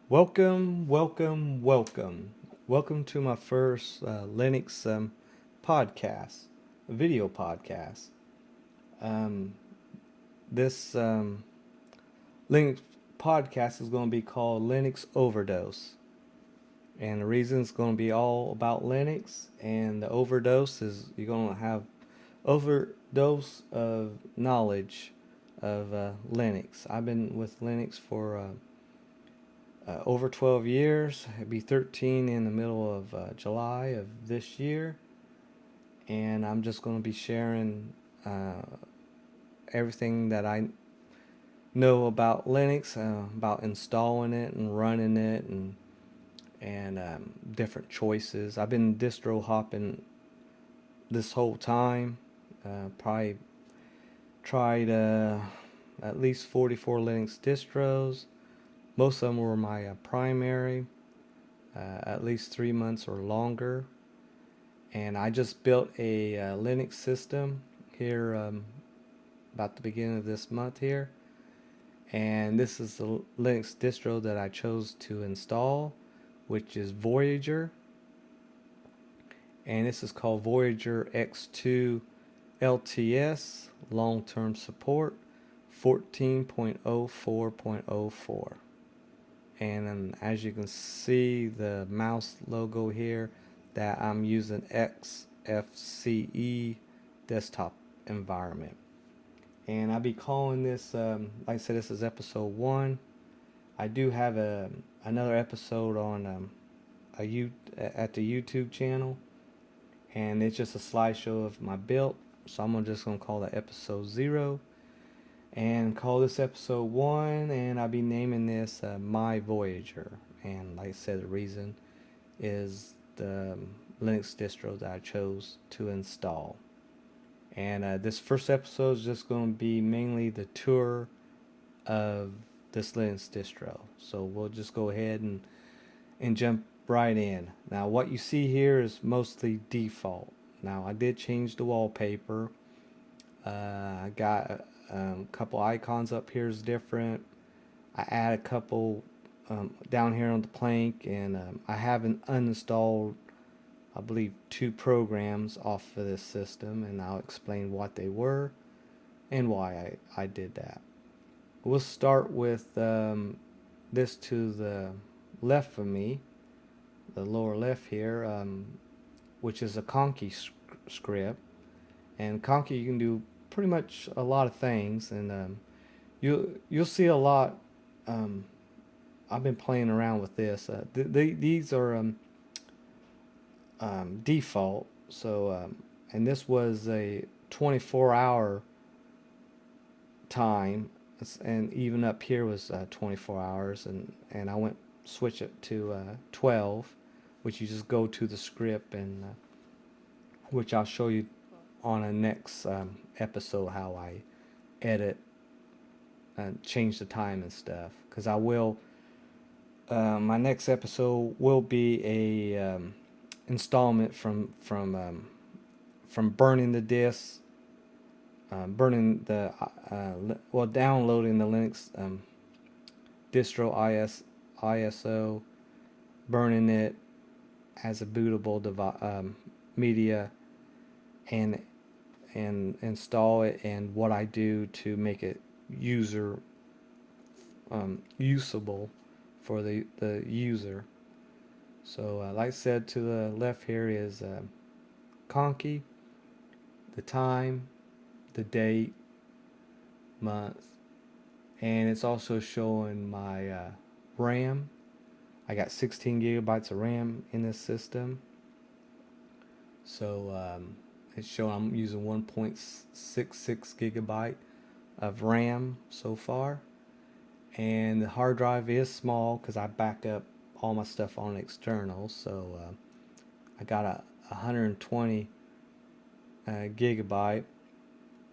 Welcome to my first Linux podcast, a video podcast. Um, this Linux podcast is going to be called Linux Overdose. And the reason it's going to be all about Linux, and the overdose is you're going to have overdose of knowledge of Linux. I've been with Linux for over 12 years. It'd be 13 in the middle of July of this year. And I'm just going to be sharing everything that I know about Linux, about installing it and running it, and different choices. I've been distro hopping this whole time. Probably tried at least 44 Linux distros. Most of them were my primary, at least 3 months or longer. And I just built a Linux system here about the beginning of this month here. And this is the Linux distro that I chose to install, which is Voyager. And this is called Voyager X2 LTS, long-term support, 14.04.04. And as you can see, the mouse logo here, that I'm using XFCE desktop environment. And I'll be calling this, like I said, this is episode 1. I do have another episode on at the YouTube channel, and it's just a slideshow of my build. So I'm just going to call that episode 0 and call this episode 1, and I'll be naming this My Voyager. And like I said, the reason is the Linux distro that I chose to install. And this first episode is just going to be mainly the tour of this Linux distro. So we'll just go ahead and jump right in. Now what you see here is mostly default. Now I did change the wallpaper. I got a couple icons up here is different. I add a couple down here on the plank, and I haven't uninstalled, I believe, 2 programs off of this system, and I'll explain what they were and why I did that. We'll start with this to the left of me, the lower left here, which is a conky script. And conky, you can do pretty much a lot of things, and you'll see a lot. I've been playing around with this. These are default. So and this was a 24-hour time, and even up here was 24 hours, and I went switch it to 12, which you just go to the script, and which I'll show you on a next episode how I edit and change the time and stuff, because I will my next episode will be a installment from burning the disk, burning the downloading the Linux distro ISO, burning it as a bootable media, and install it, and what I do to make it usable for the user. So like I said, to the left here is conky, the time, the date, month, and it's also showing my RAM. I got 16 gigabytes of RAM in this system. So it's showing I'm using 1.66 gigabyte of RAM so far. And the hard drive is small because I back up all my stuff on external. So I got a 120 gigabyte.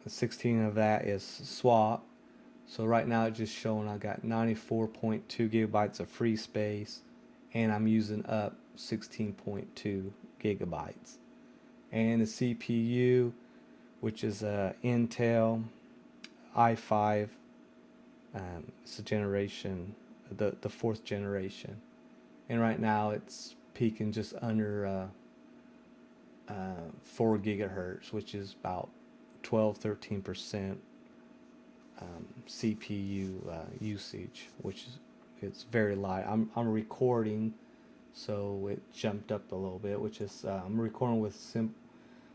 16 of that is swap. So right now it's just showing I got 94.2 gigabytes of free space, and I'm using up 16.2 gigabytes. And the CPU, which is a Intel i5, it's a generation the fourth generation. And right now it's peaking just under 4 gigahertz, which is about 12-13% CPU usage, which is it's very light. I'm recording, so it jumped up a little bit, which is I'm recording with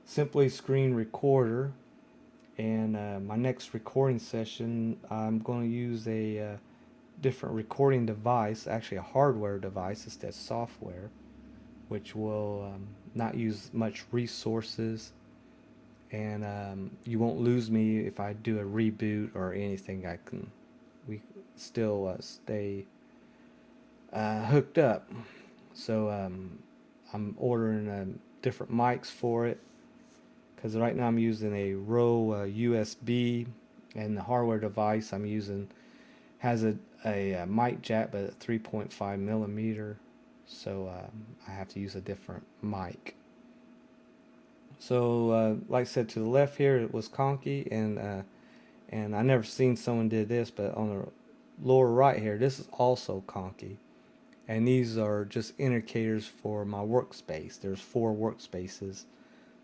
Simply Screen Recorder, and my next recording session I'm going to use a different recording device, actually a hardware device instead of software, which will not use much resources, and you won't lose me if I do a reboot or anything. We still stay hooked up. So I'm ordering different mics for it, because right now I'm using a Rode USB, and the hardware device I'm using has a mic jack, but a 3.5 millimeter, so I have to use a different mic. So like I said, to the left here it was conky, and I never seen someone did this, but on the lower right here, this is also conky, and these are just indicators for my workspace. There's 4 workspaces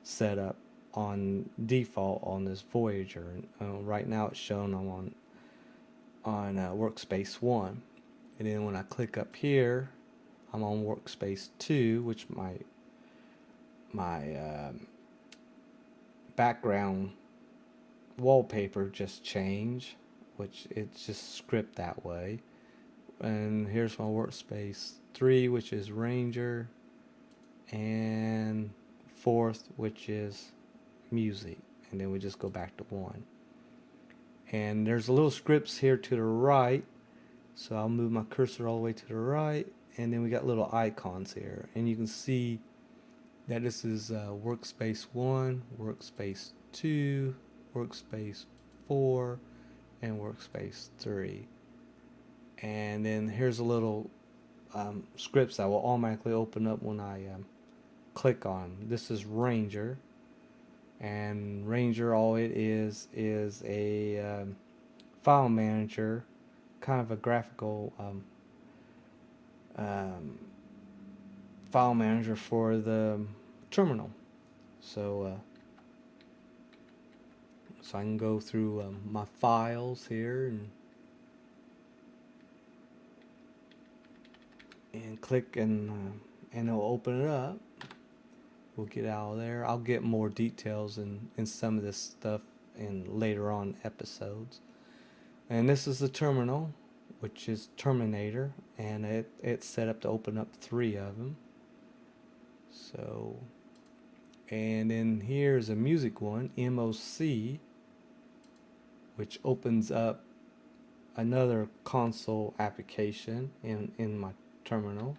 set up on default on this Voyager. Right now it's shown on workspace 1, and then when I click up here I'm on workspace 2, which my background wallpaper just changed, which it's just script that way. And here's my workspace 3, which is Ranger, and 4th, which is music, and then we just go back to 1. And there's a little scripts here to the right, so I'll move my cursor all the way to the right, and then we got little icons here, and you can see that this is workspace 1, workspace 2, workspace 4, and workspace 3. And then here's a little scripts that will automatically open up when I click on. This is Ranger, and Ranger, all it is a file manager, kind of a graphical file manager for the terminal. So I can go through my files here and click, and it'll open it up. We'll get out of there. I'll get more details in some of this stuff in later on episodes. And this is the terminal, which is Terminator, and it's set up to open up 3 of them. So, and then here's a music one, MOC, which opens up another console application in my terminal,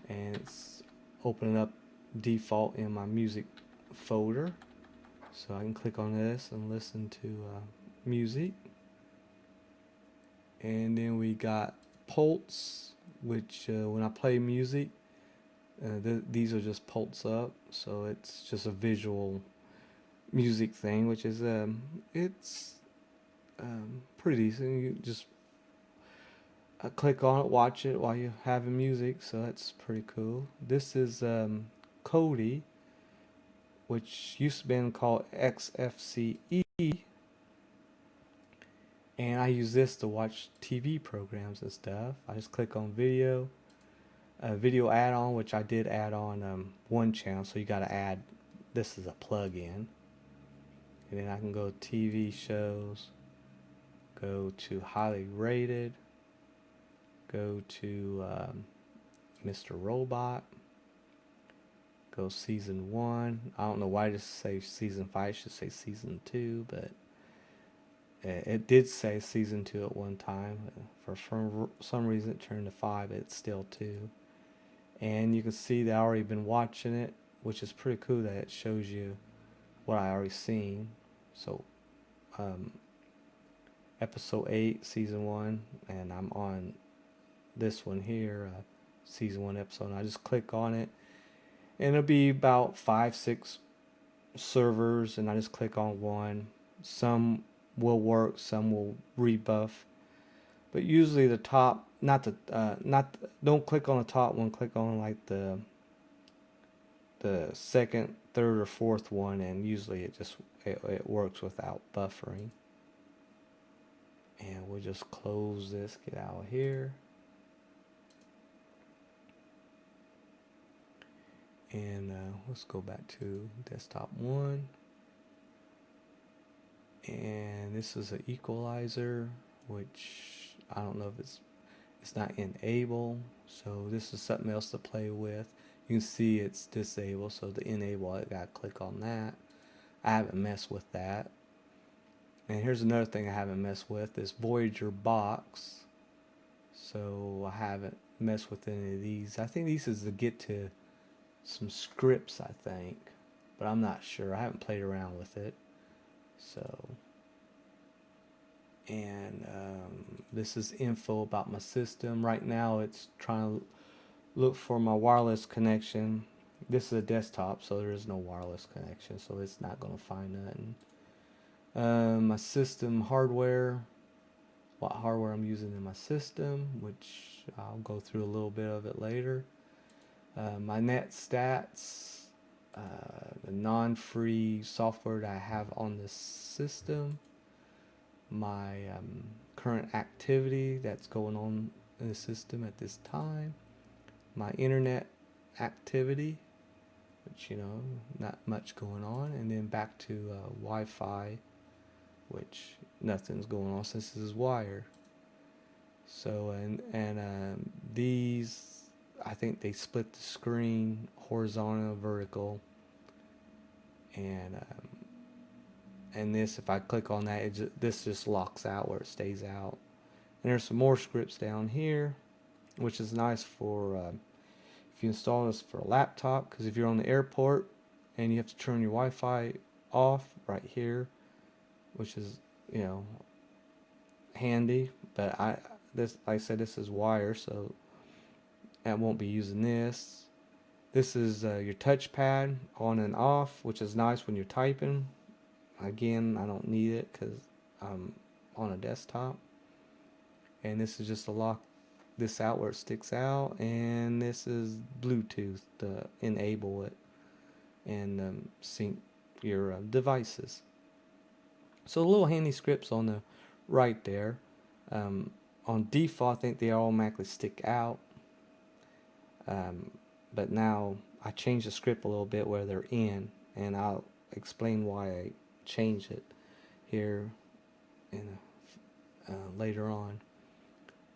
and it's opening up default in my music folder, so I can click on this and listen to music. And then we got Pulse, which when I play music, these are just pulse up, so it's just a visual music thing, which is it's pretty decent. You just click on it, watch it while you're having music, so that's pretty cool. This is Kodi, which used to be called XFCE, and I use this to watch TV programs and stuff. I just click on video add-on, which I did add on one channel, so you got to add this as a plug-in. And then I can go TV shows, go to highly rated, go to Mr. Robot, go season 1. I don't know why I just say season 5, I should say season 2, but it did say season 2 at one time. For some reason it turned to 5, but it's still 2. And you can see that I already been watching it, which is pretty cool that it shows you what I already seen. So episode 8, season 1, and I'm on this one here, season 1 episode, and I just click on it, and it'll be about 5-6 servers, and I just click on one. Some will work, some will rebuff, but usually the top, don't click on the top one, click on like the second, third, or fourth one, and usually it works without buffering. And we'll just close this, get out of here. And let's go back to desktop 1. And this is an equalizer, which I don't know if it's not enable. So this is something else to play with. You can see it's disabled, so to enable I gotta click on that. I haven't messed with that. And here's another thing I haven't messed with, this Voyager box. So I haven't messed with any of these. I think these is to get to some scripts, I think, but I'm not sure. I haven't played around with it. So, and this is info about my system. Right now it's trying to look for my wireless connection. This is a desktop, so there is no wireless connection, so it's not going to find nothing. My system hardware, what hardware I'm using in my system, which I'll go through a little bit of it later. My net stats, the non-free software that I have on this system, my current activity that's going on in the system at this time, my internet activity, which, you know, not much going on, and then back to Wi-Fi, which nothing's going on since this is wired. So and these, I think they split the screen horizontal, vertical, and this, if I click on that, this just locks out where it stays out. And there's some more scripts down here, which is nice for if you install this for a laptop, because if you're on the airport and you have to turn your Wi-Fi off right here, which is, you know, handy. But like I said, this is wire, so I won't be using this. This is your touchpad on and off, which is nice when you're typing. Again, I don't need it because I'm on a desktop. And this is just to lock this out where it sticks out. And this is Bluetooth to enable it and sync your devices. So little handy scripts on the right there. On default, I think they automatically stick out. But now I changed the script a little bit where they're in, and I'll explain why I changed it here in later on.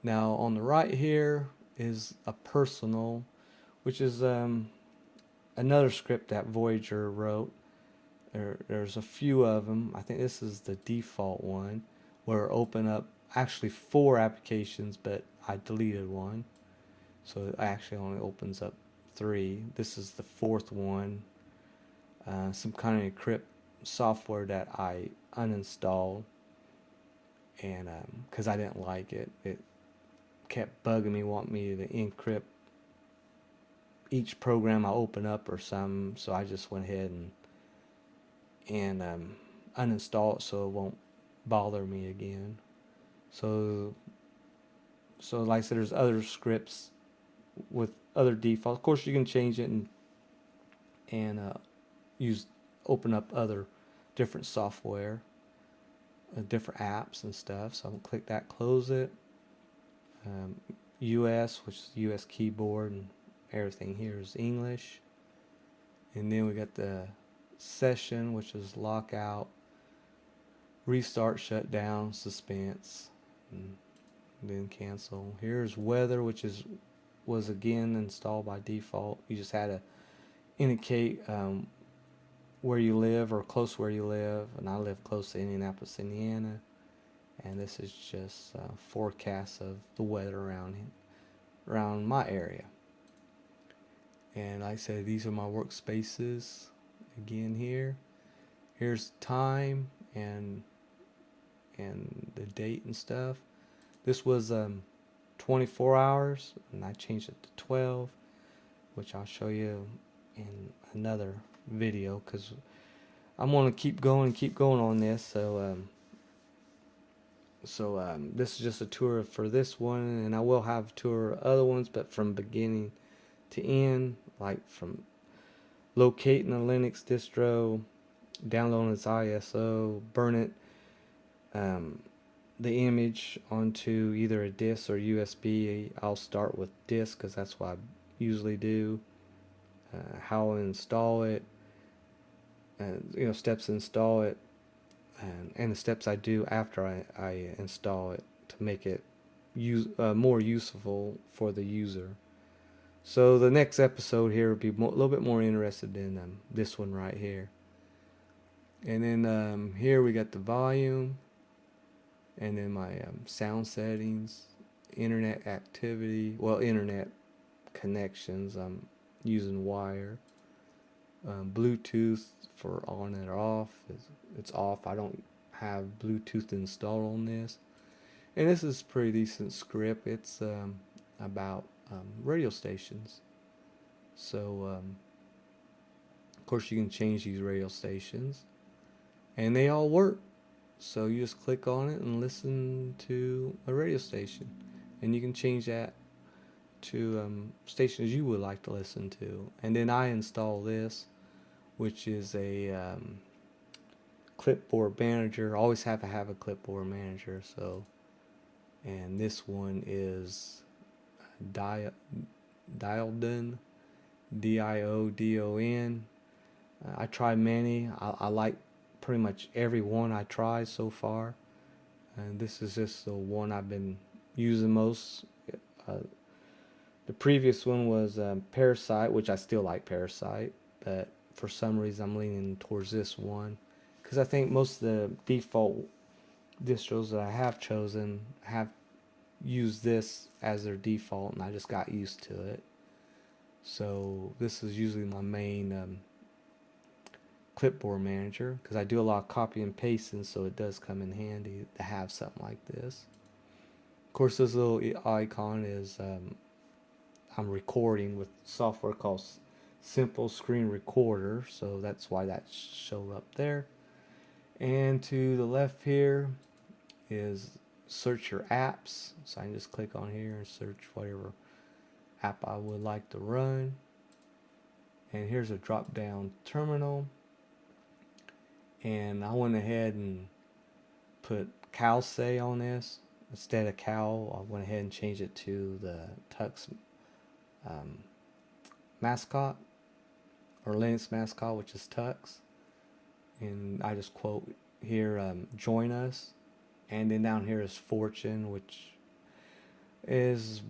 Now on the right here is a personal, which is another script that Voyager wrote. There's a few of them. I think this is the default one, where it opened up actually 4 applications, but I deleted one, so it actually only opens up 3. This is the 4th one. Some kind of encrypt software that I uninstalled, and because I didn't like it. It kept bugging me, wanting me to encrypt each program I open up or something. So I just went ahead and uninstall it so it won't bother me again. So like I said, there's other scripts with other defaults. Of course, you can change it and open up other different software, different apps and stuff. So I'm gonna click that, close it. US, which is US keyboard, and everything here is English. And then we got the session, which is lockout, restart, shutdown, suspense, and then cancel. Here's weather, which was again installed by default. You just had to indicate where you live or close where you live, and I live close to Indianapolis, Indiana. And this is just forecasts of the weather around my area. And like I said, these are my workspaces. Again, here's time and the date and stuff. This was 24 hours, and I changed it to 12, which I'll show you in another video, because I'm going to keep going on this. So this is just a tour for this one, and I will have a tour of other ones, but from beginning to end, like from locating a Linux distro, downloading its ISO, burn it, the image onto either a disk or USB. I'll start with disk because that's what I usually do. How I install it, steps to install it, and the steps I do after I install it to make it more useful for the user. So the next episode here will be a little bit more interested in this one right here. And then here we got the volume, and then my sound settings, internet activity, internet connections. I'm using wire. Bluetooth for on and off. It's off. I don't have Bluetooth installed on this. And this is pretty decent script. It's about radio stations. So, of course, you can change these radio stations. And they all work. So you just click on it and listen to a radio station. And you can change that to stations you would like to listen to. And then I install this, which is a clipboard manager. Always have to have a clipboard manager. So, and this one is Diodon, Diodon. I tried many. I like pretty much every one I tried so far, and this is just the one I've been using most. The previous one was Parasite, which I still like Parasite, but for some reason I'm leaning towards this one because I think most of the default distros that I have chosen have used this as their default, and I just got used to it. So this is usually my main clipboard manager because I do a lot of copy and pasting, so it does come in handy to have something like this. Of course, this little icon is I'm recording with software called Simple Screen Recorder, so that's why that showed up there. And to the left here is search your apps, so I can just click on here and search whatever app I would like to run. And here's a drop down terminal, and I went ahead and put CalSay on this instead of Cal. I went ahead and changed it to the Tux mascot, or Linux mascot, which is Tux. And I just quote here, join us. And then down here is Fortune, which is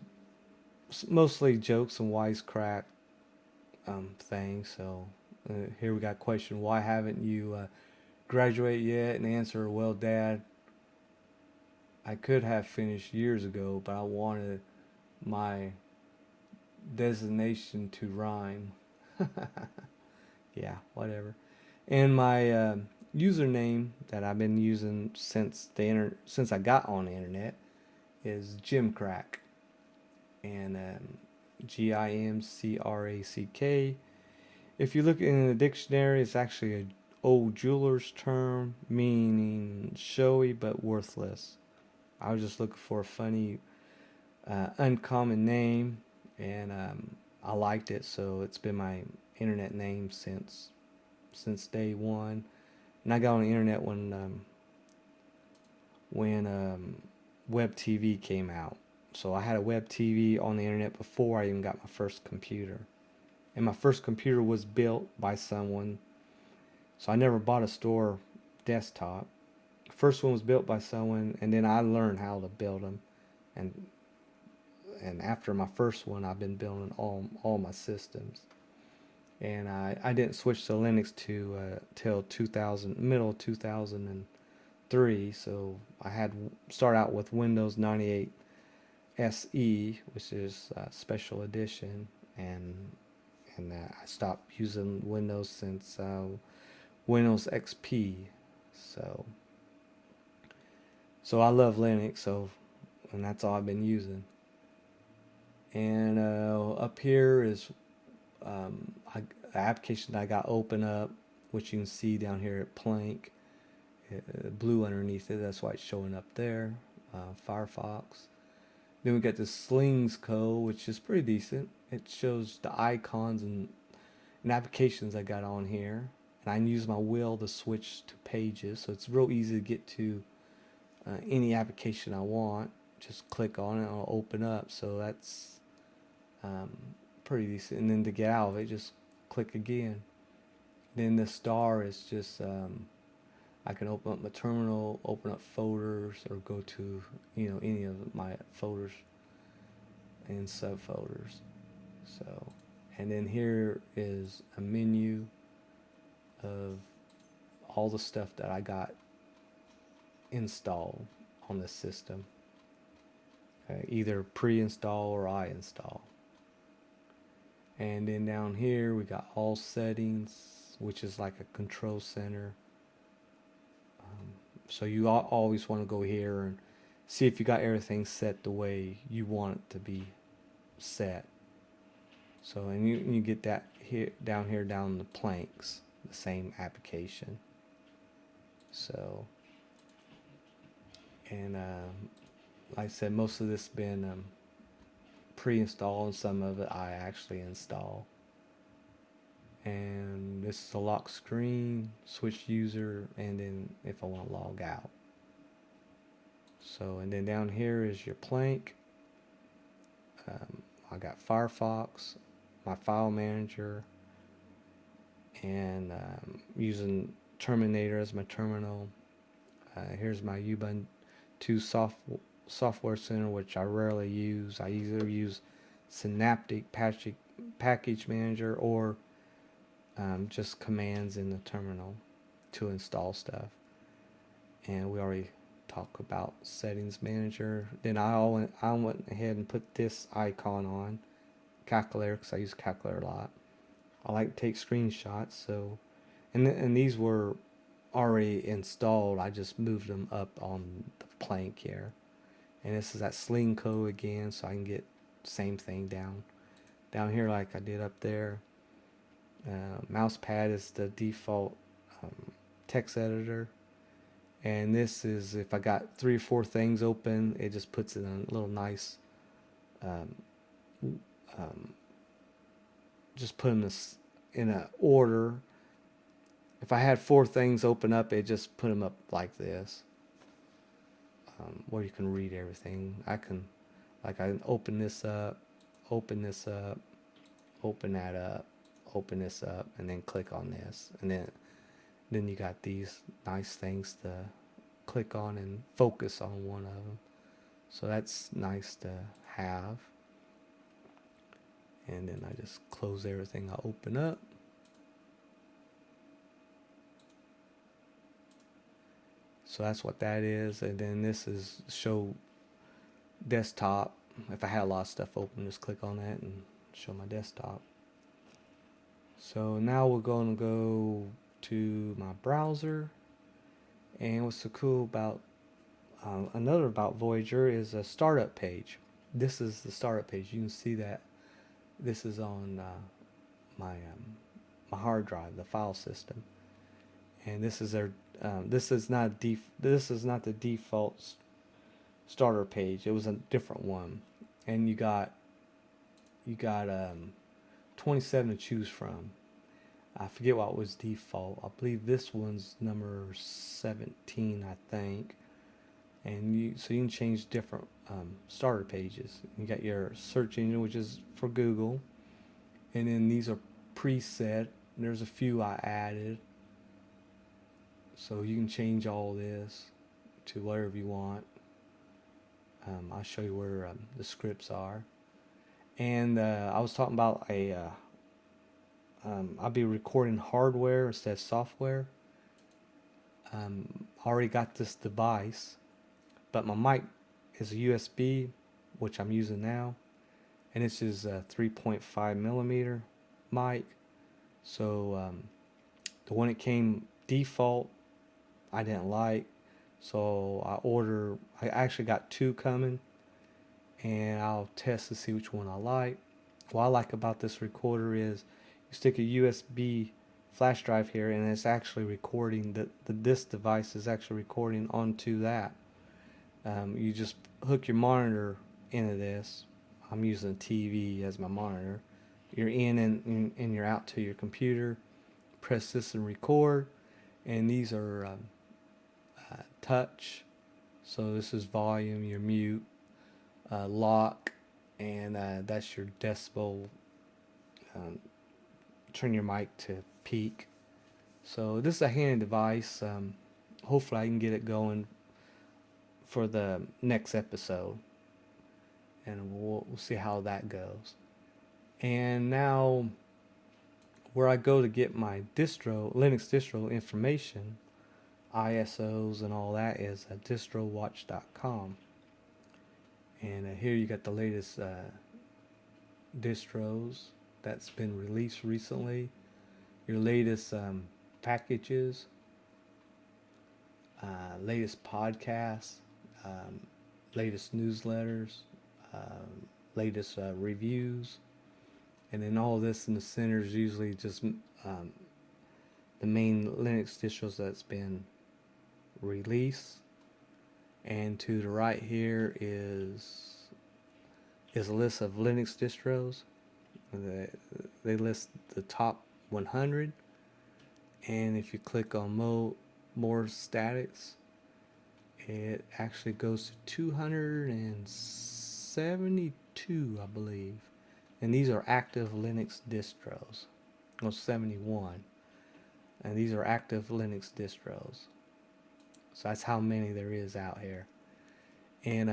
mostly jokes and wisecrack things. So here we got question, why haven't you graduated yet? And answer, well, Dad, I could have finished years ago, but I wanted my designation to rhyme. Yeah, whatever. And my username that I've been using since I got on the internet is Jimcrack, and Gimcrack. If you look in the dictionary, it's actually an old jeweler's term meaning showy but worthless. I was just looking for a funny, uncommon name, and I liked it, so it's been my internet name since day one. And I got on the internet when web TV came out. So I had a web TV on the internet before I even got my first computer. And my first computer was built by someone. So I never bought a store desktop. First one was built by someone, and then I learned how to build them. And after my first one, I've been building all my systems. And I didn't switch to Linux till middle of 2003. So I had start out with Windows 98 SE, which is a special edition, and I stopped using Windows since Windows XP. So I love Linux, and that's all I've been using. And up here is an application that I got open up, which you can see down here at Plank, blue underneath it. That's why it's showing up there. Firefox. Then we got the Slings code, which is pretty decent. It shows the icons and applications I got on here. And I can use my wheel to switch to pages, so it's real easy to get to any application I want. Just click on it and it'll open up. So that's pretty decent. And then to get out of it, just click again. Then the star is just I can open up my terminal, open up folders, or go to any of my folders and subfolders. So, and then here is a menu of all the stuff that I got installed on the system, either pre-install or I install. And then down here we got all settings, which is like a control center. So you always want to go here and see if you got everything set the way you want it to be set. So and you get that here down the planks, the same application. So and like I said, most of this has been pre-installed, and some of it I actually install. And this is a lock screen, switch user, and then if I want to log out. So, and then down here is your plank. I got Firefox, my file manager, and using Terminator as my terminal. Here's my Ubuntu software center, which I rarely use. I either use Synaptic Package Manager or just commands in the terminal to install stuff. And we already talked about settings manager. Then I went ahead and put this icon on calculator, because I use calculator a lot. I like to take screenshots, so and these were already installed. I just moved them up on the plank here. And this is that sling code again, so I can get the same thing down here like I did up there. Mouse pad is the default text editor, and this is if I got 3 or 4 things open, it just puts it in a little nice just put them in a order. If I had 4 things open up, it just put them up like this, where you can read everything. I can open this up, open this up, open that up, open this up, and then click on this, and then you got these nice things to click on and focus on one of them. So that's nice to have. And then I just close everything I open up. So that's what that is. And then this is show desktop. If I had a lot of stuff open, just click on that and show my desktop. So now we're going to go to my browser. And what's so cool about another about Voyager is a startup page. This is the startup page. You can see that this is on my hard drive, the file system. And this is their this is not the default starter page. It was a different one, and you got 27 to choose from. I forget what was default. I believe this one's number 17, I think. And so you can change different starter pages. You got your search engine, which is for Google, and then these are preset. There's a few I added, so you can change all this to whatever you want. I'll show you where the scripts are. And I was talking about I'll be recording hardware instead of software. I already got this device, but my mic is a USB, which I'm using now, and this is a 3.5 millimeter mic. So the one that came default I didn't like, so I actually got 2 coming, and I'll test to see which one I like. What I like about this recorder is you stick a USB flash drive here, and it's actually recording. This device is actually recording onto that. You just hook your monitor into this. I'm using a TV as my monitor. You're in and you're out to your computer. Press this and record. And these are touch. So this is volume, your mute, lock, and that's your decibel. Turn your mic to peak. So this is a handy device. Hopefully I can get it going for the next episode, and we'll see how that goes. And now, where I go to get my Linux distro information, ISOs and all that, is at distrowatch.com. And here you got the latest distros that's been released recently, your latest packages, latest podcasts, latest newsletters, latest reviews, and then all this in the center is usually just the main Linux distros that's been released. And to the right here is a list of Linux distros. They list the top 100, and if you click on more statics, it actually goes to 272, I believe. And these are active Linux distros. No, 71. And these are active Linux distros. So that's how many there is out here. And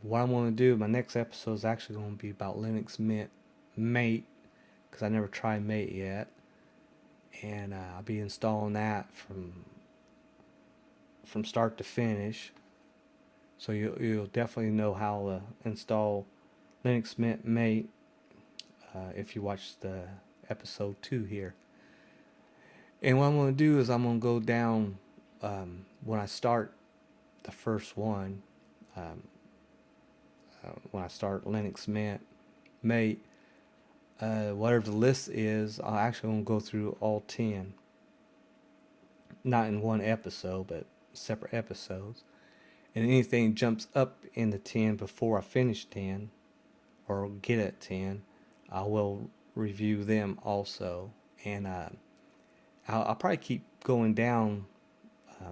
what I'm going to do, my next episode is actually going to be about Linux Mint Mate, because I never tried Mate yet. And I'll be installing that from start to finish. So you'll definitely know how to install Linux Mint Mate if you watch the episode 2 here. And what I'm going to do is I'm going to go down when I start the first one, when I start Linux Mint Mate, whatever the list is, I'm actually going to go through all 10. Not in one episode, but separate episodes. And anything jumps up in the 10 before I finish 10 or get at 10, I will review them also. And I'll probably keep going down, I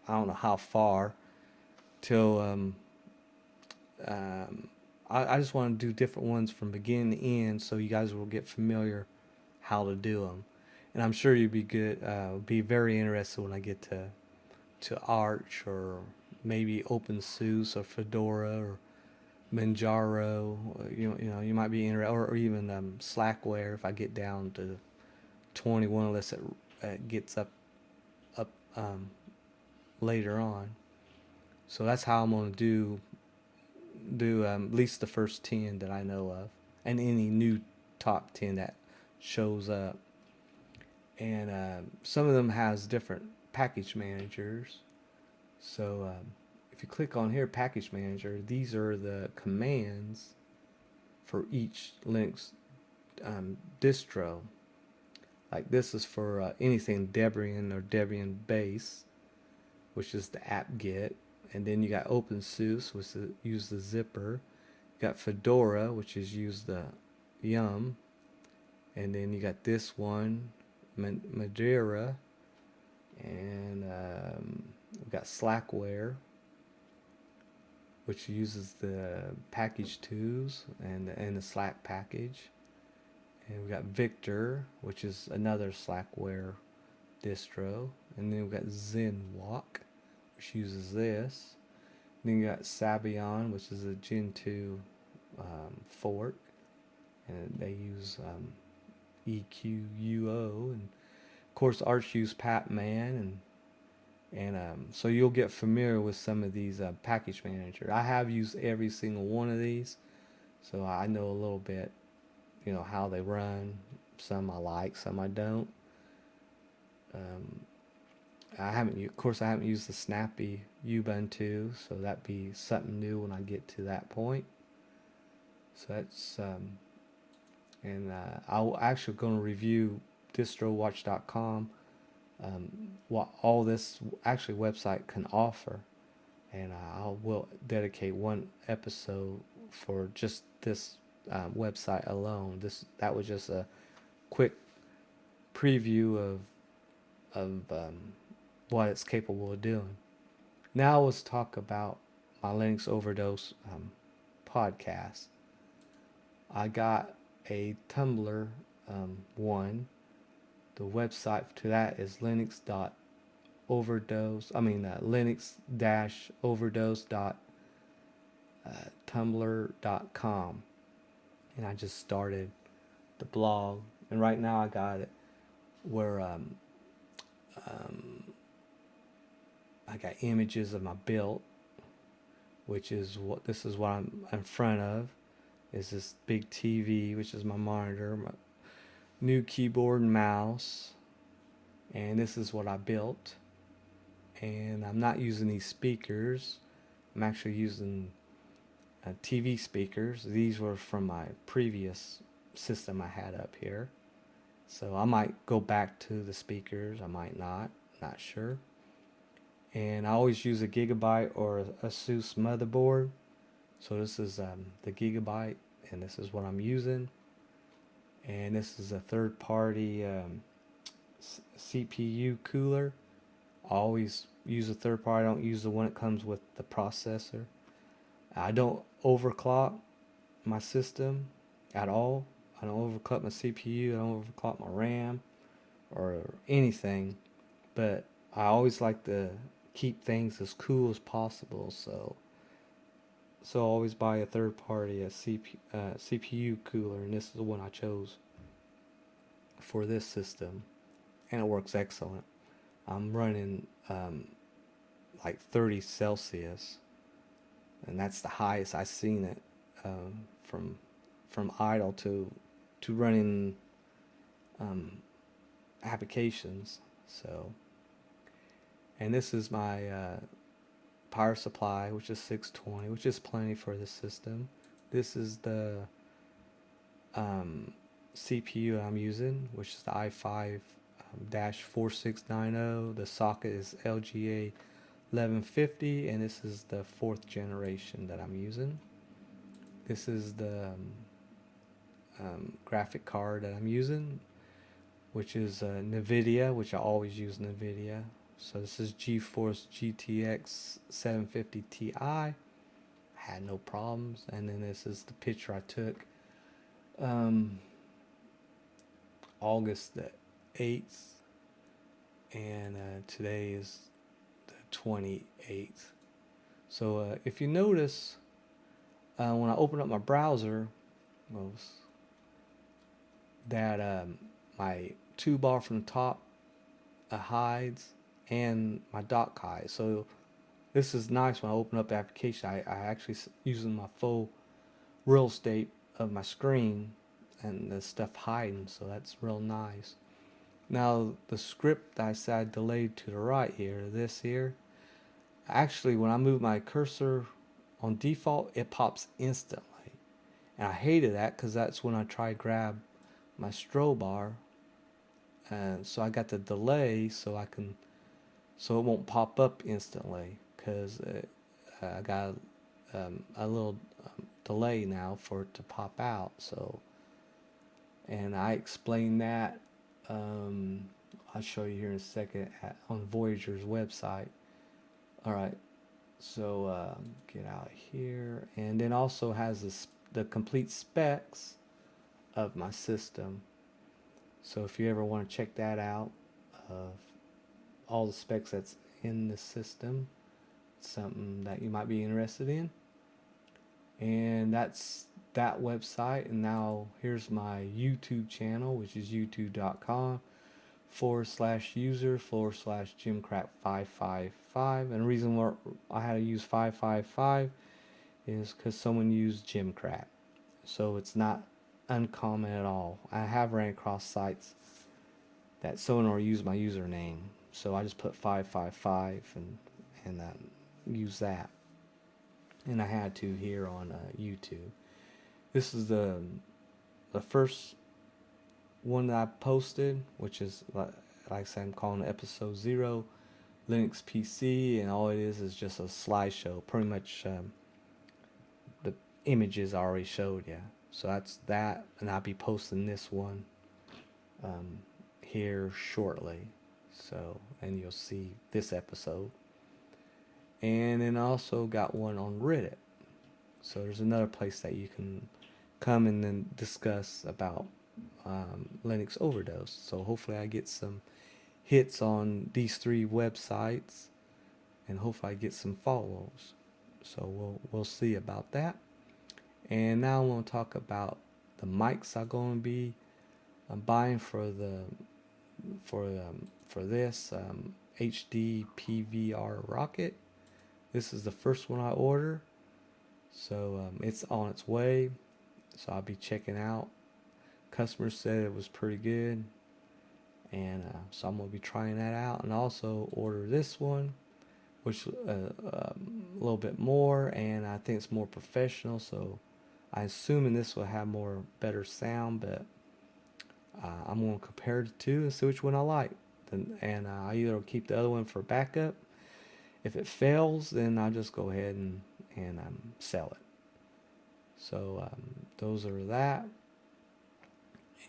don't know how far, till I just want to do different ones from beginning to end, so you guys will get familiar how to do them. And I'm sure you'll be very interested when I get to Arch, or maybe OpenSUSE or Fedora or Manjaro. You know you might be interested, or even Slackware if I get down to 21, unless it gets up later on. So that's how I'm going to do at least the first 10 that I know of, and any new top 10 that shows up. And some of them has different package managers. So if you click on here, package manager, these are the commands for each Linux distro. Like this is for anything Debian or Debian base, which is the apt-get. And then you got OpenSUSE, which use the zipper. You got Fedora, which is use the yum. And then you got this one, Madeira. And we got Slackware, which uses the package 2s and the Slack package. And we got Victor, which is another Slackware distro. And then we got ZenWalk, which uses this. And then you got Sabian, which is a Gen 2 fork, and they use EQUO, and of course Arch use Patman, and so you'll get familiar with some of these package manager. I have used every single one of these, so I know a little bit, how they run. Some I like, some I don't. I haven't used the Snappy Ubuntu, so that'd be something new when I get to that point. So that's and I'm actually going to review distrowatch.com, what all this actually website can offer. and I will dedicate one episode for just this website alone. That was just a quick preview of what it's capable of doing. Now let's talk about my Linux Overdose podcast. I got a Tumblr one. The website to that is linux-overdose.tumblr.com, and I just started the blog, and right now I got it where I got images of my build, which is what I'm in front of, is this big TV, which is my monitor, my new keyboard and mouse, and this is what I built. And I'm not using these speakers. I'm actually using TV speakers. These were from my previous system I had up here. So I might go back to the speakers. I might not sure. And I always use a Gigabyte or a ASUS motherboard. So this is the Gigabyte, and this is what I'm using. And this is a third-party CPU cooler. I always use a third party. I don't use the one that comes with the processor. I don't overclock my system at all. I don't overclock my CPU. I don't overclock my RAM or anything. But I always like to keep things as cool as possible. So I always buy a third party CPU cooler, and this is the one I chose for this system, and it works excellent. I'm running like 30 Celsius, and that's the highest I've seen it from idle to running applications. So, and this is my power supply, which is 620, which is plenty for this system. This is the CPU I'm using, which is the i5 4690. The socket is LGA 1150, and this is the 4th generation that I'm using. This is the graphic card that I'm using, which is NVIDIA, which I always use NVIDIA. So this is GeForce GTX 750 Ti. Had no problems. And then this is the picture I took August the 8th, and today is the 28th. So if you notice, when I open up my browser, that my toolbar from the top hides, and my dock hides. So this is nice. When I open up the application, I actually using my full real estate of my screen, and the stuff hiding, so that's real nice. Now the script I said delayed to the right here, this here, actually when I move my cursor on default, it pops instantly, and I hated that because that's when I try to grab my strobe bar, and so I got the delay so it won't pop up instantly, because I got a little delay now for it to pop out. So, and I explained that. I'll show you here in a second on Voyager's website. Alright, so get out here, and then also has the complete specs of my system. So if you ever want to check that out, of all the specs that's in the system, it's something that you might be interested in. And that's that website. And now here's my YouTube channel, which is youtube.com/user/Jimcrack555. And the reason why I had to use 555 is because someone used Jimcrack. So it's not uncommon at all. I have ran across sites that someone will use my username. So I just put 555 and use that. And I had to here on YouTube. This is the first one that I posted, which is, like I said, I'm calling it episode 0. Linux PC, and all it is just a slideshow. Pretty much the images I already showed you. So that's that, and I'll be posting this one here shortly. So, and you'll see this episode. And then I also got one on Reddit. So there's another place that you can come and then discuss about Linux Overdose. So hopefully I get some hits on these 3 websites, and hopefully I get some follows. So we'll see about that. And now I want to talk about the mics I'm going to be buying for this HD PVR rocket. This is the first one I order, so it's on its way. So I'll be checking out. Customers said it was pretty good, and so I'm gonna be trying that out, and also order this one, which a little bit more, and I think it's more professional. So I'm assuming this will have better sound, but I'm gonna compare the two and see which one I like, and I either keep the other one for backup. If it fails, then I'll just go ahead and sell it. So those are that,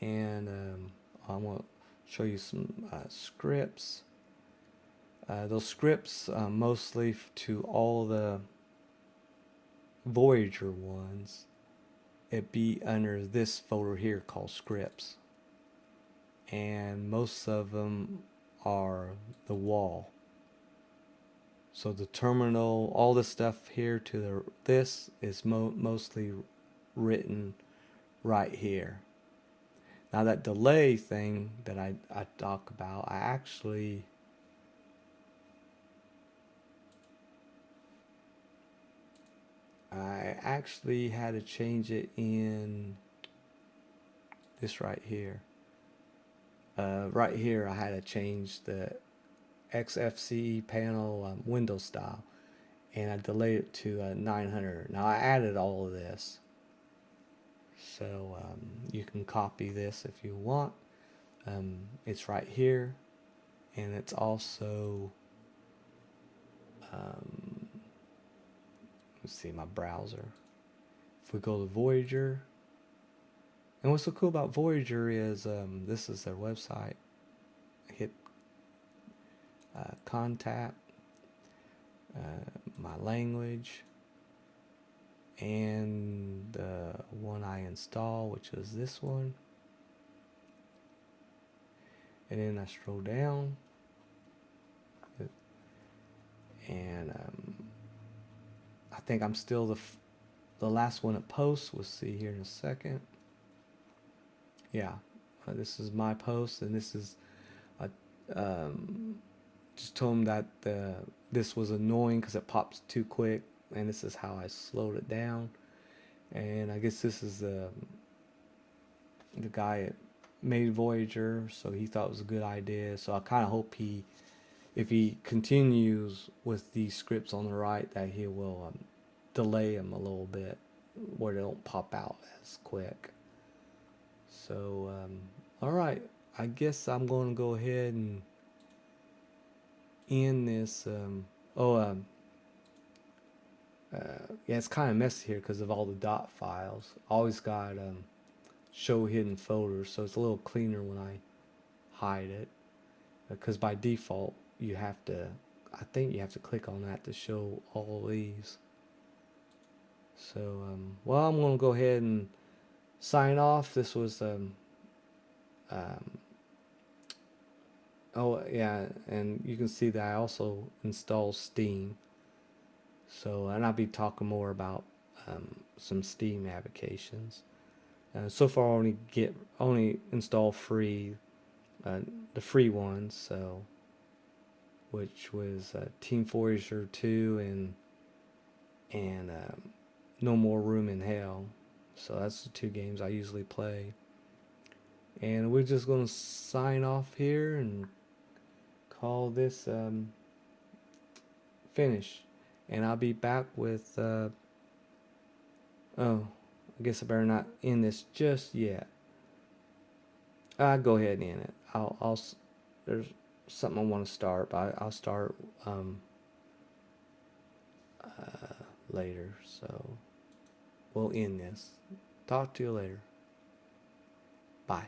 and I'm gonna show you some scripts. Those scripts mostly to all the Voyager ones, it be under this folder here called scripts, and most of them are the wall. So the terminal, all the stuff here to this is mostly written right here. Now that delay thing that I talk about, I actually had to change it in this right here. Right here I had to change the XFCE panel window style, and I delayed it to 900. Now I added all of this, so you can copy this if you want. It's right here, and it's also let's see, my browser. If we go to Voyager, and what's so cool about Voyager is this is their website. Hit contact, my language, and the one I install, which is this one. And then I scroll down, and I think I'm still the last one it posts. We'll see here in a second. Yeah, this is my post, and this is just told him that this was annoying because it pops too quick, and this is how I slowed it down. And I guess this is the guy that made Voyager, so he thought it was a good idea. So I kind of hope if he continues with these scripts on the right, that he will delay them a little bit where they don't pop out as quick. So alright, I guess I'm going to go ahead and end this. Yeah, it's kind of messy here because of all the dot files. Always got show hidden folders, so it's a little cleaner when I hide it, because by default you have to, I think you have to click on that to show all these. So well, I'm gonna go ahead and sign off. This was oh yeah, and you can see that I also installed Steam. So, and I'll be talking more about some Steam applications. So far, I only install free, the free ones. So, which was Team Voyager 2 and No More Room in Hell. So that's the 2 games I usually play. And we're just gonna sign off here and call this finished. And I'll be back with oh, I guess I better not end this just yet. I'll go ahead and end it. something I want to start, but I'll start later. So we'll end this. Talk to you later. Bye.